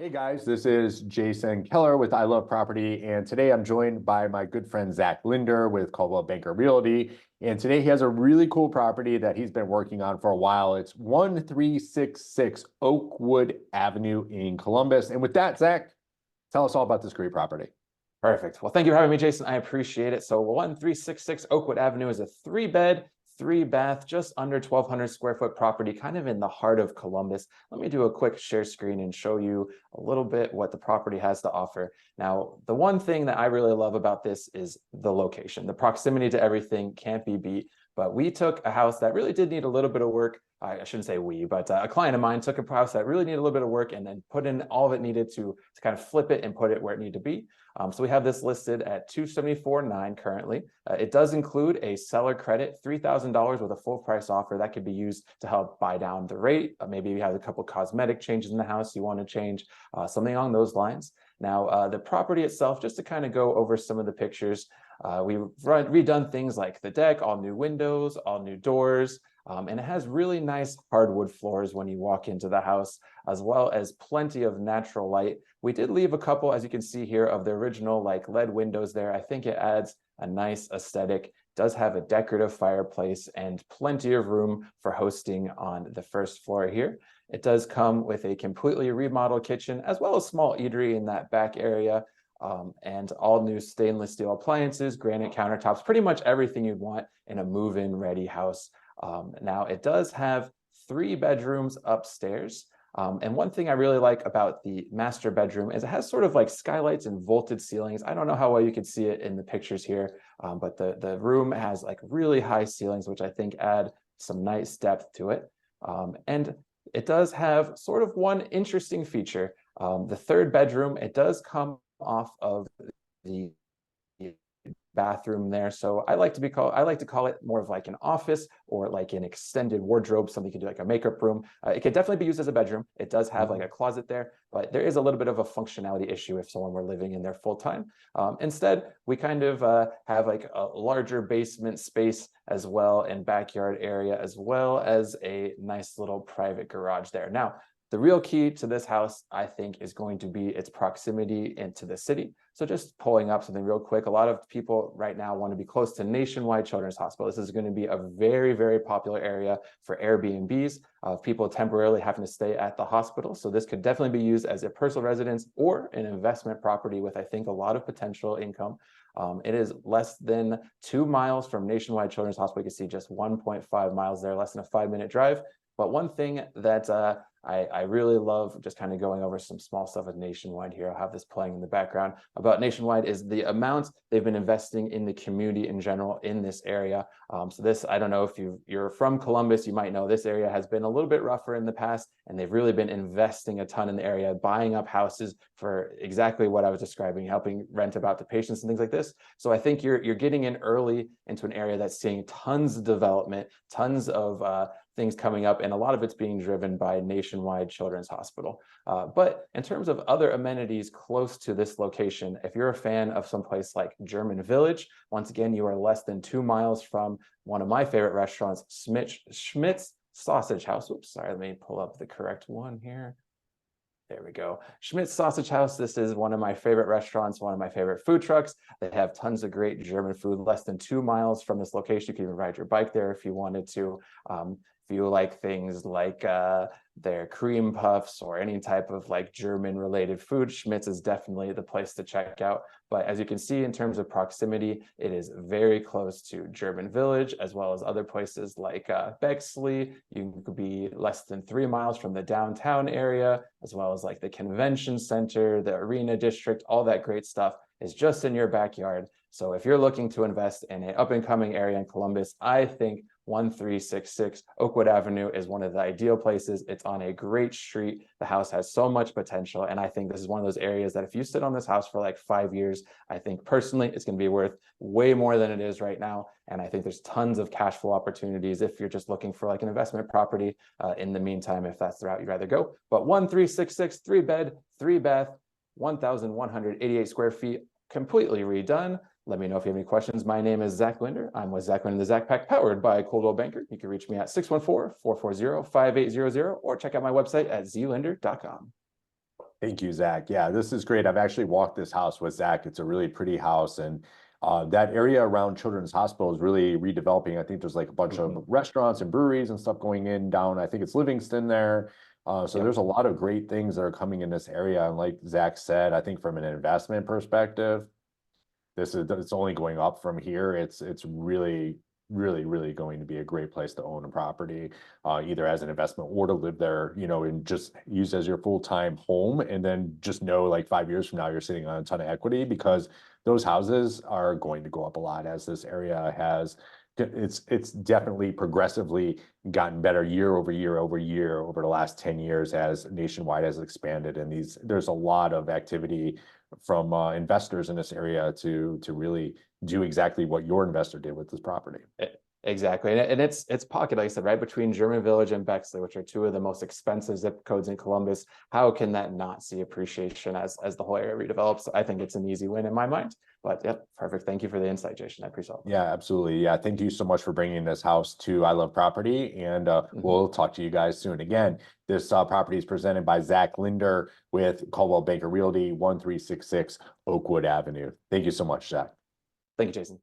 Hey guys, this is Jason Keller with I Love Property, and today I'm joined by my good friend Zach Linder with Coldwell Banker Realty. And today he has a really cool property that he's been working on for a while. It's 1366 Oakwood Avenue in Columbus. And with that, Zach, tell us all about this great property. Perfect. Well, thank you for having me, Jason. I appreciate it. So 1366 Oakwood Avenue is a 3-bed, 3-bath, just under 1,200 square foot property, kind of in the heart of Columbus. Let me do a quick share screen and show you a little bit what the property has to offer. Now, the one thing that I really love about this is the location. The proximity to everything can't be beat. But we took a house that really did need a little bit of work. I shouldn't say we, but a client of mine took a house that really needed a little bit of work and then put in all of it needed to kind of flip it and put it where it needed to be. So we have this listed at $274,900 currently. It does include a seller credit, $3,000 with a full price offer that could be used to help buy down the rate. Maybe you have a couple cosmetic changes in the house you want to change, something along those lines. Now, the property itself, just to kind of go over some of the pictures, we've redone things like the deck, all new windows, all new doors, and it has really nice hardwood floors when you walk into the house, as well as plenty of natural light. We did leave a couple, as you can see here, of the original like LED windows there. I think it adds a nice aesthetic. It does have a decorative fireplace and plenty of room for hosting on the first floor here. It does come with a completely remodeled kitchen, as well as a small eatery in that back area. And all new stainless steel appliances, granite countertops, pretty much everything you'd want in a move-in ready house. Now, it does have 3 bedrooms upstairs. And one thing I really like about the master bedroom is it has sort of like skylights and vaulted ceilings. I don't know how well you can see it in the pictures here, but the room has like really high ceilings, which I think add some nice depth to it. And it does have sort of one interesting feature. The 3rd bedroom, it does come off of the bathroom there. So I like to call it more of like an office or like an extended wardrobe, something you can do like a makeup room. It could definitely be used as a bedroom. It does have like a closet there, but there is a little bit of a functionality issue if someone were living in there full time. Instead, we kind of have like a larger basement space as well and backyard area, as well as a nice little private garage there. Now, the real key to this house, I think, is going to be its proximity into the city. So just pulling up something real quick, a lot of people right now want to be close to Nationwide Children's Hospital. This is going to be a very, very popular area for Airbnbs of people temporarily having to stay at the hospital. So this could definitely be used as a personal residence or an investment property with, I think, a lot of potential income. It is less than 2 miles from Nationwide Children's Hospital. You can see just 1.5 miles there, less than a 5-minute drive. But one thing that I really love, just kind of going over some small stuff with Nationwide here, I'll have this playing in the background, about Nationwide is the amount they've been investing in the community in general in this area. So this, I don't know if you're from Columbus, you might know this area has been a little bit rougher in the past, and they've really been investing a ton in the area, buying up houses for exactly what I was describing, helping rent about to patients and things like this. So I think you're getting in early into an area that's seeing tons of development, tons of things coming up, and a lot of it's being driven by Nationwide Children's Hospital. But in terms of other amenities close to this location, if you're a fan of someplace like German Village, once again, you are less than 2 miles from one of my favorite restaurants, Schmidt's Sausage House. Oops, sorry, let me pull up the correct one here. There we go. Schmidt's Sausage House. This is one of my favorite restaurants, one of my favorite food trucks. They have tons of great German food less than 2 miles from this location. You can even ride your bike there if you wanted to. If you like things like their cream puffs or any type of like German related food, Schmidt's is definitely the place to check out. But as you can see, in terms of proximity, it is very close to German Village, as well as other places like Bexley. You could be less than 3 miles from the downtown area, as well as like the convention center, the arena district, all that great stuff is just in your backyard. So if you're looking to invest in an up and coming area in Columbus, I think 1366 Oakwood Avenue is one of the ideal places. It's on a great street. The house has so much potential. And I think this is one of those areas that if you sit on this house for like 5 years, I think personally it's going to be worth way more than it is right now. And I think there's tons of cash flow opportunities if you're just looking for like an investment property in the meantime, if that's the route you'd rather go. But 1366, 3-bed, 3-bath, 1,188 square feet, completely redone. Let me know if you have any questions. My name is Zach Linder. I'm with Zach Linder, the Zach Pack, powered by Coldwell Banker. You can reach me at 614-440-5800 or check out my website at zlinder.com. Thank you, Zach. Yeah, this is great. I've actually walked this house with Zach. It's a really pretty house, and that area around Children's Hospital is really redeveloping. I think there's like a bunch of restaurants and breweries and stuff going in down. I think it's Livingston there. So Yep. there's a lot of great things that are coming in this area. And like Zach said, I think from an investment perspective, it's only going up from here. It's really going to be a great place to own a property, either as an investment or to live there, and just use as your full-time home. And then just know like 5 years from now, you're sitting on a ton of equity because those houses are going to go up a lot as this area has. It's definitely progressively gotten better year over year over year over the last 10 years as nationwide has expanded. And there's a lot of activity from investors in this area to really do exactly what your investor did with this property. Exactly. And it's pocket, like I said, right between German Village and Bexley, which are two of the most expensive zip codes in Columbus. How can that not see appreciation as the whole area redevelops? I think it's an easy win in my mind. But yep, perfect. Thank you for the insight, Jason. I appreciate it. Yeah, absolutely. Yeah, thank you so much for bringing this house to I Love Property, and we'll talk to you guys soon. Again, this property is presented by Zach Linder with Coldwell Banker Realty, 1366 Oakwood Avenue. Thank you so much, Zach. Thank you, Jason.